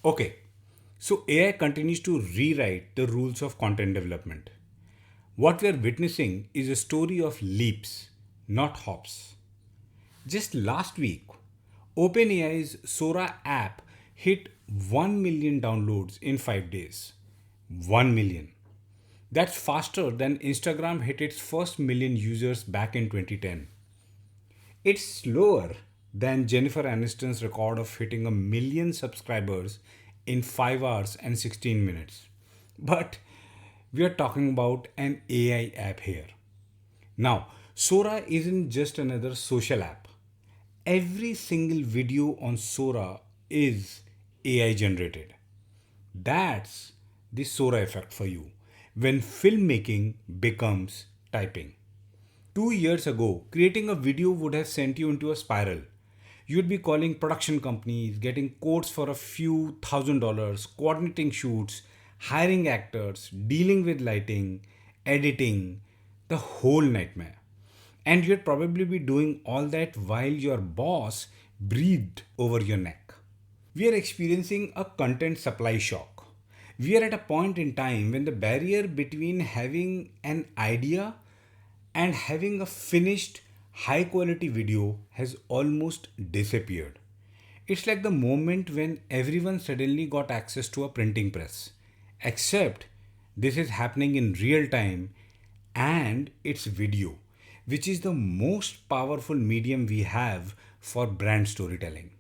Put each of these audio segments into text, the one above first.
Okay, so AI continues to rewrite the rules of content development. What we are witnessing is a story of leaps, not hops. Just last week, OpenAI's Sora app hit 1 million downloads in 5 days. 1 million. That's faster than Instagram hit its first million users back in 2010. It's slower than Jennifer Aniston's record of hitting a million subscribers in 5 hours and 16 minutes. But we are talking about an AI app here. Now, Sora isn't just another social app. Every single video on Sora is AI generated. That's the Sora effect for you when filmmaking becomes typing. 2 years ago, creating a video would have sent you into a spiral. You'd be calling production companies, getting quotes for a few $1,000s, coordinating shoots, hiring actors, dealing with lighting, editing, the whole nightmare. And you'd probably be doing all that while your boss breathed over your neck. We are experiencing a content supply shock. We are at a point in time when the barrier between having an idea and having a finished high quality video has almost disappeared. It's like the moment when everyone suddenly got access to a printing press. Except this is happening in real time and it's video, which is the most powerful medium we have for brand storytelling.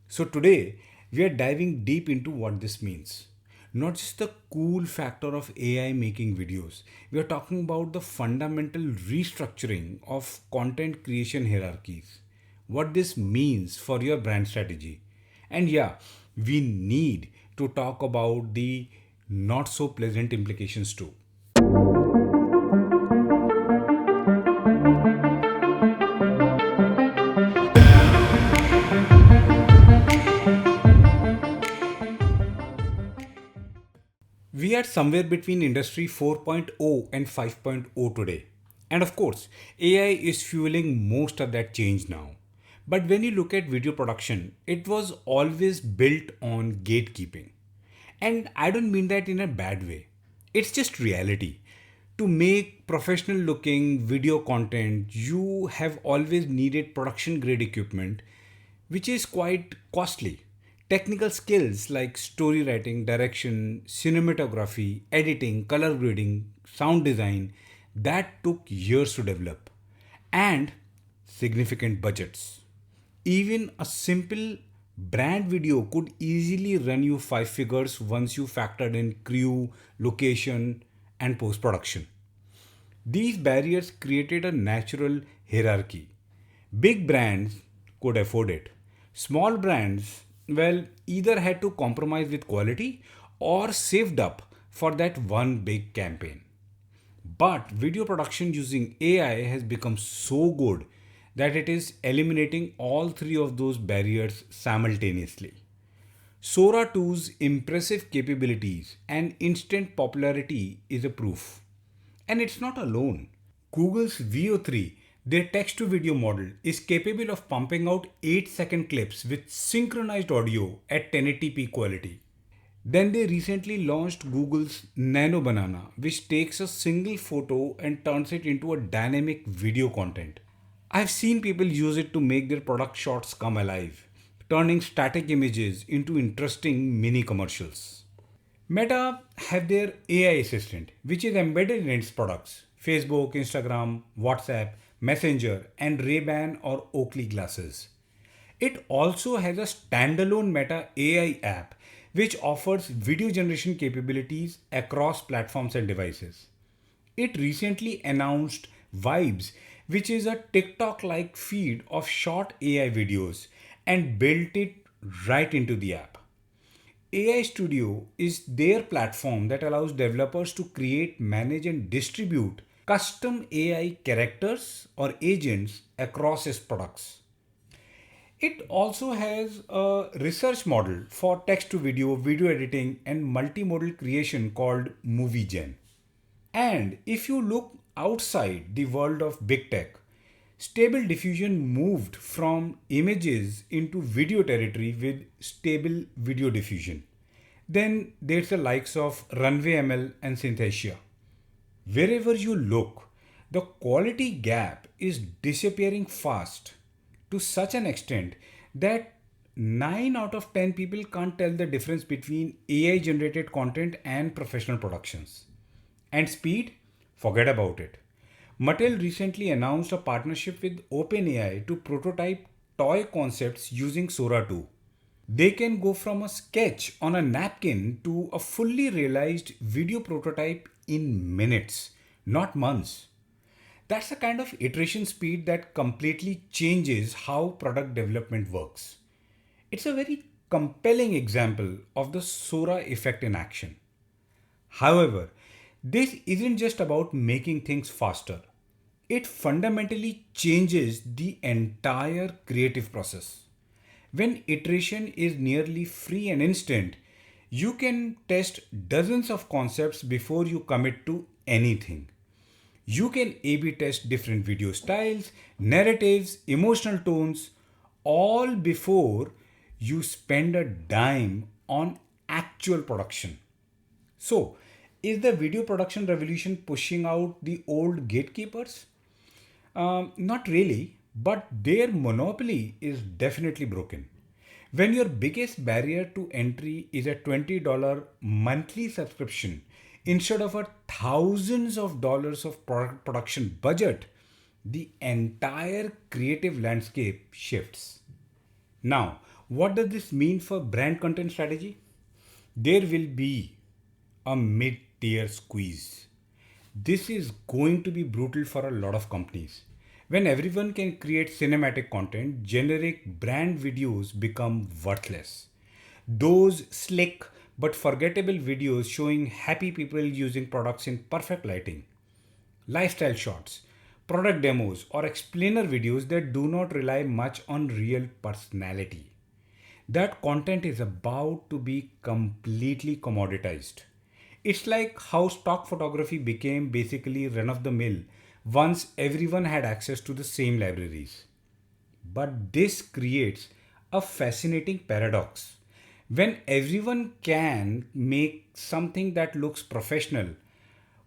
So today we are diving deep into what this means. Not just the cool factor of AI making videos, we are talking about the fundamental restructuring of content creation hierarchies. What this means for your brand strategy. And yeah, we need to talk about the not so pleasant implications too. We are somewhere between Industry 4.0 and 5.0 today. And of course, AI is fueling most of that change now. But when you look at video production, it was always built on gatekeeping. And I don't mean that in a bad way. It's just reality. To make professional looking video content, you have always needed production grade equipment, which is quite costly. Technical skills like story writing, direction, cinematography, editing, color grading, sound design, that took years to develop. And significant budgets. Even a simple brand video could easily run you five figures once you factored in crew, location, and post production. These barriers created a natural hierarchy. Big brands could afford it. Small brands, well, either had to compromise with quality or saved up for that one big campaign. But video production using AI has become so good that it is eliminating all three of those barriers simultaneously. Sora 2's impressive capabilities and instant popularity is a proof. And it's not alone. Google's VO3, their text to video model, is capable of pumping out 8-second clips with synchronized audio at 1080p quality. Then they recently launched Google's Nano Banana, which takes a single photo and turns it into a dynamic video content. I've seen people use it to make their product shots come alive, turning static images into interesting mini commercials. Meta have their AI assistant, which is embedded in its products Facebook, Instagram, WhatsApp, Messenger, and Ray-Ban or Oakley glasses. It also has a standalone Meta AI app which offers video generation capabilities across platforms and devices. It recently announced Vibes, which is a TikTok like feed of short AI videos, and built it right into the app. AI Studio is their platform that allows developers to create, manage, and distribute custom AI characters or agents across its products. It also has a research model for text to video, video editing, and multimodal creation called MovieGen. And if you look outside the world of big tech, Stable Diffusion moved from images into video territory with Stable Video Diffusion. Then there's the likes of Runway ML and Synthesia. Wherever you look, the quality gap is disappearing fast to such an extent that 9 out of 10 people can't tell the difference between AI generated content and professional productions. And speed? Forget about it. Mattel recently announced a partnership with OpenAI to prototype toy concepts using Sora 2. They can go from a sketch on a napkin to a fully realized video prototype in minutes, not months. That's the kind of iteration speed that completely changes how product development works. It's a very compelling example of the Sora effect in action. However, this isn't just about making things faster. It fundamentally changes the entire creative process. When iteration is nearly free and instant, you can test dozens of concepts before you commit to anything. You can A B test different video styles, narratives, emotional tones, all before you spend a dime on actual production. So, is the video production revolution pushing out the old gatekeepers? Not really, but their monopoly is definitely broken. When your biggest barrier to entry is a $20 monthly subscription instead of a thousands of dollars of production budget, the entire creative landscape shifts. Now, what does this mean for brand content strategy? There will be a mid tier squeeze. This is going to be brutal for a lot of companies. When everyone can create cinematic content, generic brand videos become worthless. Those slick but forgettable videos showing happy people using products in perfect lighting, lifestyle shots, product demos, or explainer videos that do not rely much on real personality. That content is about to be completely commoditized. It's like how stock photography became basically run of the mill once everyone had access to the same libraries. But this creates a fascinating paradox. When everyone can make something that looks professional,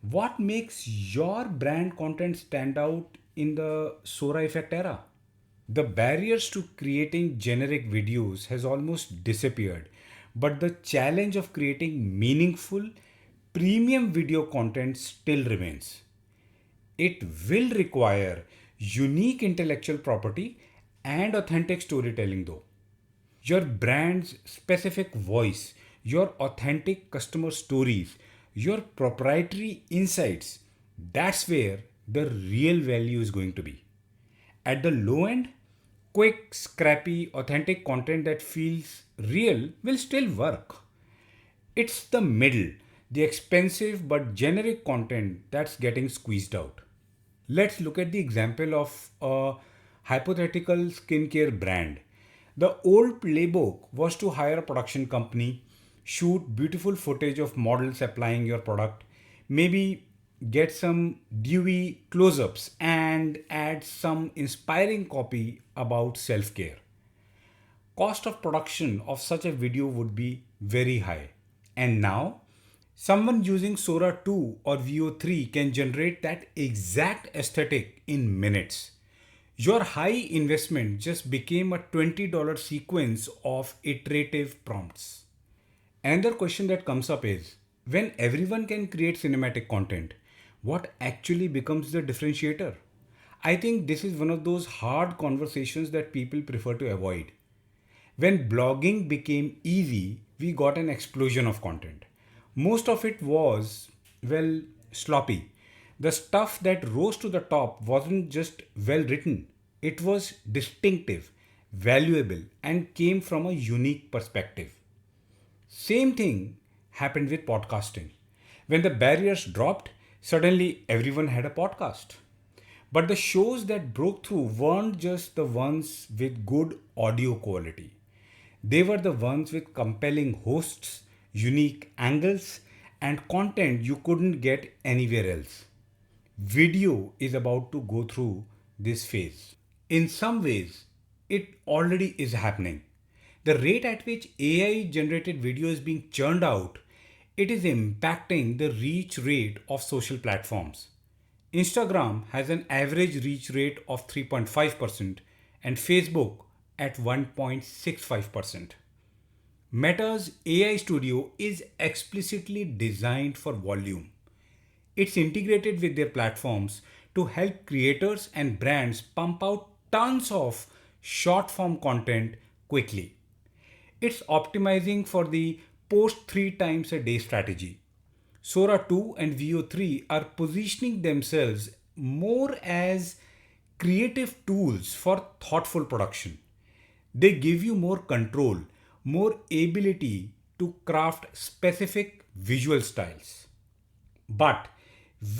what makes your brand content stand out in the Sora Effect era? The barriers to creating generic videos has almost disappeared, but the challenge of creating meaningful premium video content still remains. It will require unique intellectual property and authentic storytelling, though. Your brand's specific voice, your authentic customer stories, your proprietary insights, that's where the real value is going to be. At the low end, quick, scrappy, authentic content that feels real will still work. It's the middle, the expensive but generic content that's getting squeezed out. Let's look at the example of a hypothetical skincare brand. The old playbook was to hire a production company, shoot beautiful footage of models applying your product, maybe get some dewy close ups, and add some inspiring copy about self care. Cost of production of such a video would be very high. And now, someone using Sora 2 or VO3 can generate that exact aesthetic in minutes. Your high investment just became a $20 sequence of iterative prompts. Another question that comes up is, when everyone can create cinematic content, what actually becomes the differentiator? I think this is one of those hard conversations that people prefer to avoid. When blogging became easy, we got an explosion of content. Most of it was, well, sloppy. The stuff that rose to the top wasn't just well written, it was distinctive, valuable, and came from a unique perspective. Same thing happened with podcasting. When the barriers dropped, suddenly everyone had a podcast. But the shows that broke through weren't just the ones with good audio quality. They were the ones with compelling hosts, unique angles, and content you couldn't get anywhere else. Video is about to go through this phase. In some ways, it already is happening. The rate at which AI generated video is being churned out, it is impacting the reach rate of social platforms. Instagram has an average reach rate of 3.5% and Facebook at 1.65%. Meta's AI Studio is explicitly designed for volume. It's integrated with their platforms to help creators and brands pump out tons of short form content quickly. It's optimizing for the post 3 times a day strategy. Sora 2 and Veo 3 are positioning themselves more as creative tools for thoughtful production. They give you more control, more ability to craft specific visual styles. But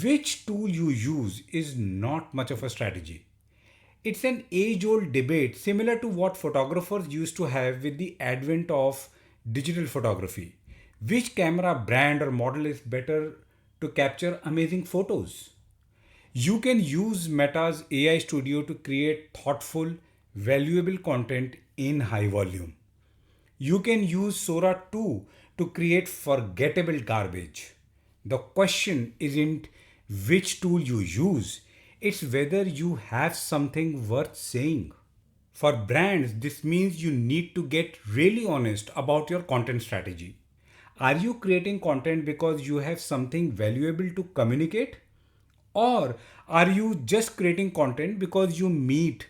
which tool you use is not much of a strategy. It's an age old debate similar to what photographers used to have with the advent of digital photography. Which camera brand or model is better to capture amazing photos? You can use Meta's AI Studio to create thoughtful, valuable content in high volume. You can use Sora 2 to create forgettable garbage. The question isn't which tool you use, it's whether you have something worth saying. For brands, this means you need to get really honest about your content strategy. Are you creating content because you have something valuable to communicate? Or are you just creating content because you meet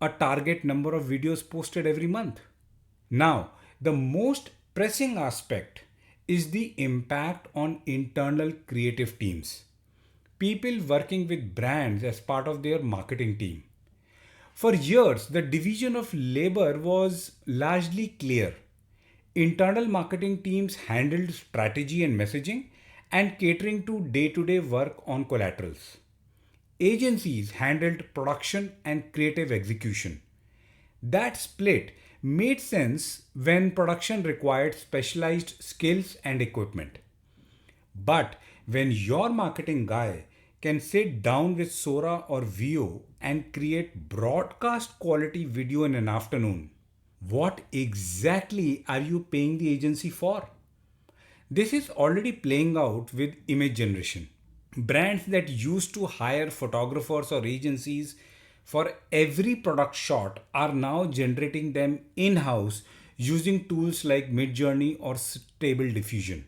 a target number of videos posted every month? Now, the most pressing aspect is the impact on internal creative teams. People working with brands as part of their marketing team. For years, the division of labor was largely clear. Internal marketing teams handled strategy and messaging and catering to day work on collaterals. Agencies handled production and creative execution. That split made sense when production required specialized skills and equipment. But when your marketing guy can sit down with Sora or Veo and create broadcast quality video in an afternoon, what exactly are you paying the agency for? This is already playing out with image generation. Brands that used to hire photographers or agencies for every product shot are now generating them in house using tools like Midjourney or Stable Diffusion.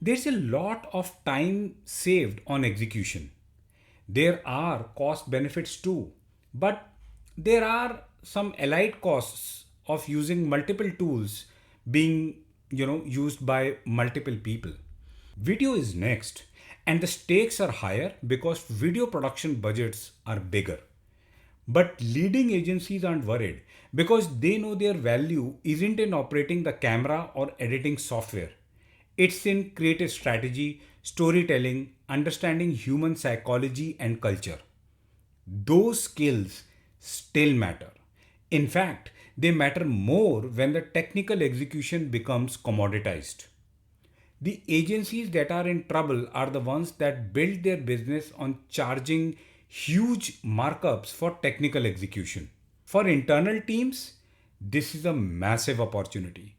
There's a lot of time saved on execution. There are cost benefits too, but there are some allied costs of using multiple tools being used by multiple people. Video is next, and the stakes are higher because video production budgets are bigger. But leading agencies aren't worried because they know their value isn't in operating the camera or editing software. It's in creative strategy, storytelling, understanding human psychology and culture. Those skills still matter. In fact, they matter more when the technical execution becomes commoditized. The agencies that are in trouble are the ones that build their business on charging huge markups for technical execution. For internal teams, this is a massive opportunity,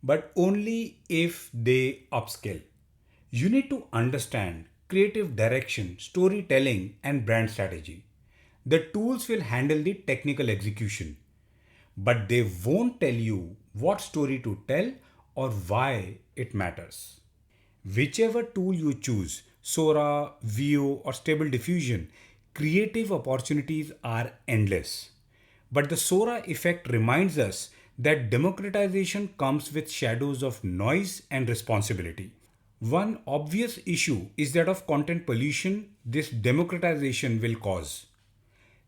but only if they upskill. You need to understand creative direction, storytelling, and brand strategy. The tools will handle the technical execution, but they won't tell you what story to tell or why it matters. Whichever tool you choose, Sora, Veo, or Stable Diffusion, creative opportunities are endless. But the Sora effect reminds us that democratization comes with shadows of noise and responsibility. One obvious issue is that of content pollution this democratization will cause.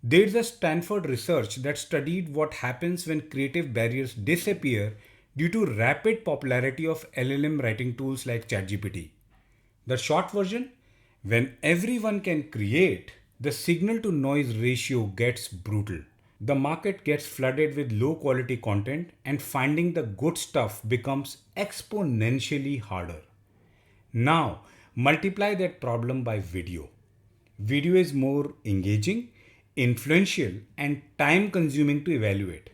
There's a Stanford research that studied what happens when creative barriers disappear due to rapid popularity of LLM writing tools like ChatGPT. The short version, when everyone can create, the signal to noise ratio gets brutal. The market gets flooded with low quality content, and finding the good stuff becomes exponentially harder. Now, multiply that problem by video. Video is more engaging, influential, and time consuming to evaluate.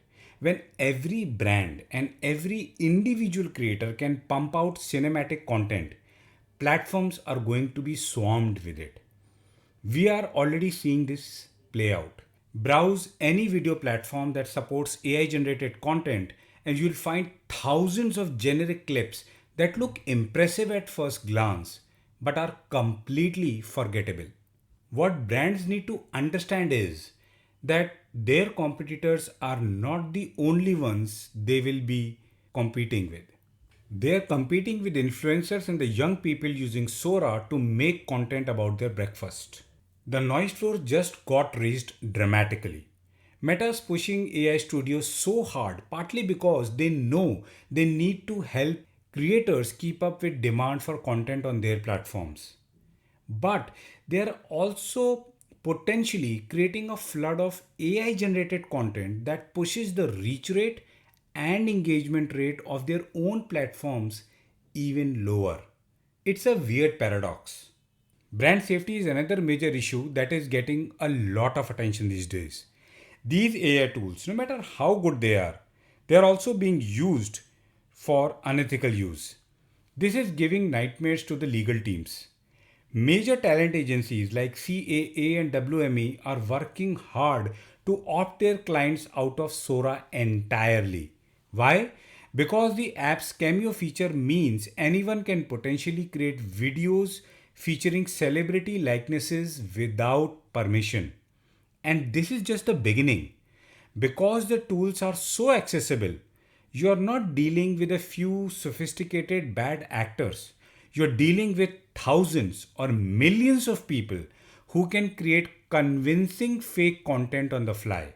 When every brand and every individual creator can pump out cinematic content, platforms are going to be swarmed with it. We are already seeing this play out. Browse any video platform that supports AI generated content, and you'll find thousands of generic clips that look impressive at first glance but are completely forgettable. What brands need to understand is that their competitors are not the only ones they will be competing with. They are competing with influencers and the young people using Sora to make content about their breakfast. The noise floor just got raised dramatically. Meta's pushing AI studios so hard partly because they know they need to help creators keep up with demand for content on their platforms. But they are also potentially creating a flood of AI generated content that pushes the reach rate and engagement rate of their own platforms even lower. It's a weird paradox. Brand safety is another major issue that is getting a lot of attention these days. These AI tools, no matter how good they are also being used for unethical use. This is giving nightmares to the legal teams. Major talent agencies like CAA and WME are working hard to opt their clients out of Sora entirely. Why? Because the app's cameo feature means anyone can potentially create videos featuring celebrity likenesses without permission. And this is just the beginning. Because the tools are so accessible, you are not dealing with a few sophisticated bad actors. You're dealing with thousands or millions of people who can create convincing fake content on the fly.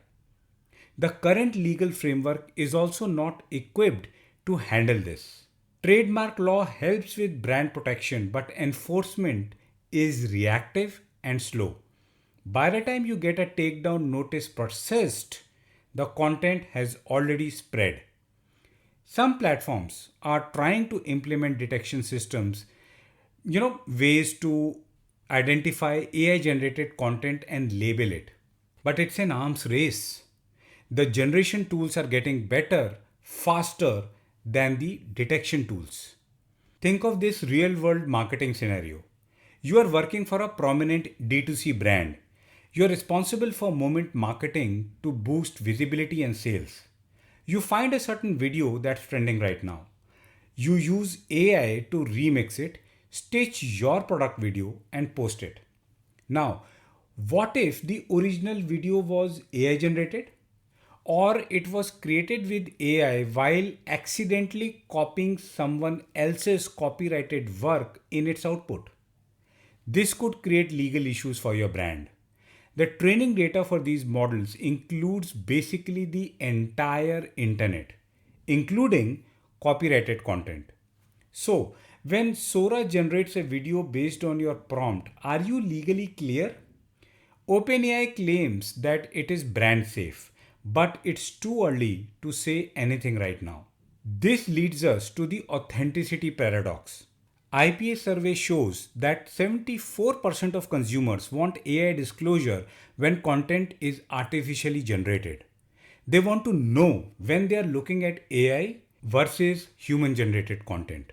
The current legal framework is also not equipped to handle this. Trademark law helps with brand protection, but enforcement is reactive and slow. By the time you get a takedown notice processed, the content has already spread. Some platforms are trying to implement detection systems, ways to identify AI generated content and label it. But it's an arms race. The generation tools are getting better, faster than the detection tools. Think of this real world marketing scenario. You are working for a prominent D2C brand. You are responsible for moment marketing to boost visibility and sales. You find a certain video that's trending right now. You use AI to remix it, stitch your product video, and post it. Now, what if the original video was AI generated? Or it was created with AI while accidentally copying someone else's copyrighted work in its output? This could create legal issues for your brand. The training data for these models includes basically the entire internet, including copyrighted content. So, when Sora generates a video based on your prompt, are you legally clear? OpenAI claims that it is brand safe, but it's too early to say anything right now. This leads us to the authenticity paradox. IPA survey shows that 74% of consumers want AI disclosure when content is artificially generated. They want to know when they are looking at AI versus human generated content.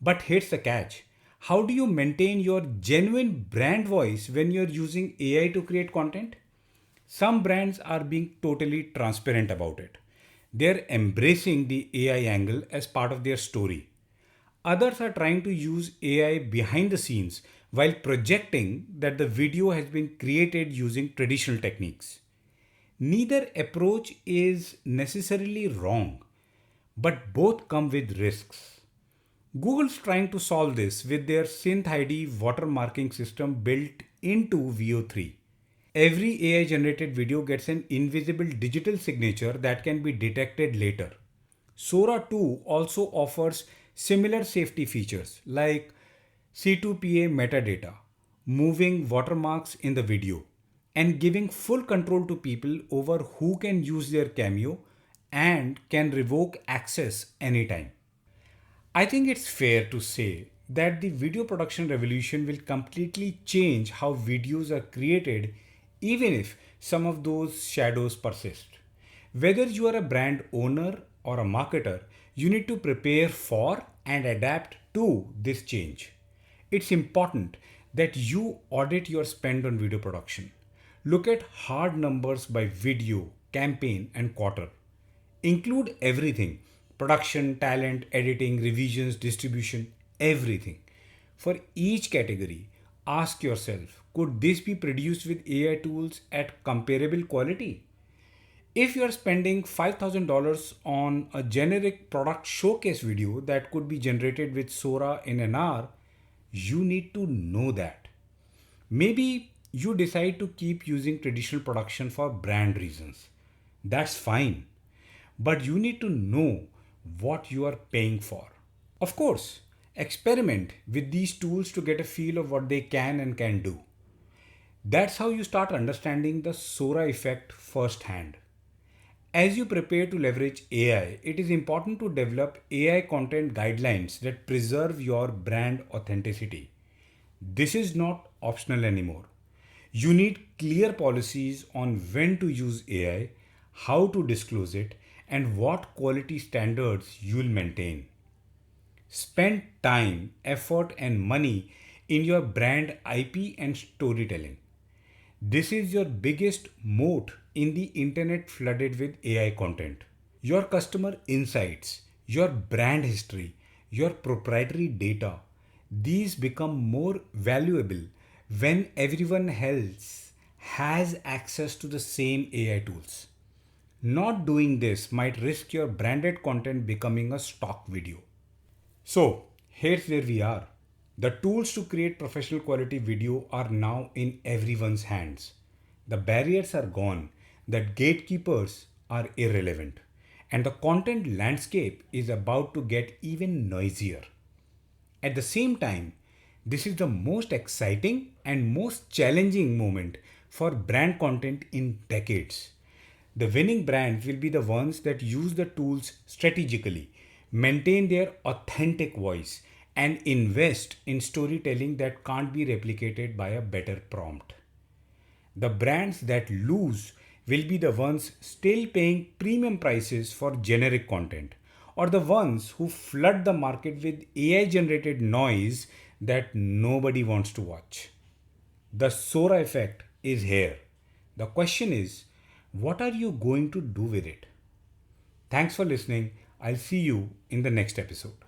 But here's the catch. How do you maintain your genuine brand voice when you're using AI to create content? Some brands are being totally transparent about it. They're embracing the AI angle as part of their story. Others are trying to use AI behind the scenes while projecting that the video has been created using traditional techniques. Neither approach is necessarily wrong, but both come with risks. Google's trying to solve this with their Synth ID watermarking system built into VO3. Every AI generated video gets an invisible digital signature that can be detected later. Sora 2 also offers similar safety features like C2PA metadata, moving watermarks in the video, and giving full control to people over who can use their cameo and can revoke access anytime. I think it's fair to say that the video production revolution will completely change how videos are created, even if some of those shadows persist. Whether you are a brand owner or a marketer, you need to prepare for and adapt to this change. It's important that you audit your spend on video production. Look at hard numbers by video, campaign, and quarter. Include everything: production, talent, editing, revisions, distribution, everything. For each category, ask yourself, could this be produced with AI tools at comparable quality? If you're spending $5,000 on a generic product showcase video that could be generated with Sora in an hour, you need to know that. Maybe you decide to keep using traditional production for brand reasons. That's fine. But you need to know what you are paying for. Of course, experiment with these tools to get a feel of what they can and can do. That's how you start understanding the Sora effect firsthand. As you prepare to leverage AI, it is important to develop AI content guidelines that preserve your brand authenticity. This is not optional anymore. You need clear policies on when to use AI, how to disclose it, and what quality standards you'll maintain. Spend time, effort, and money in your brand IP and storytelling. This is your biggest moat in the internet flooded with AI content. Your customer insights, your brand history, your proprietary data, these become more valuable when everyone else has access to the same AI tools. Not doing this might risk your branded content becoming a stock video. So, here's where we are. The tools to create professional quality video are now in everyone's hands. The barriers are gone, the gatekeepers are irrelevant, and the content landscape is about to get even noisier. At the same time, this is the most exciting and most challenging moment for brand content in decades. The winning brands will be the ones that use the tools strategically, maintain their authentic voice, and invest in storytelling that can't be replicated by a better prompt. The brands that lose will be the ones still paying premium prices for generic content, or the ones who flood the market with AI generated noise that nobody wants to watch. The Sora effect is here. The question is, what are you going to do with it? Thanks for listening. I'll see you in the next episode.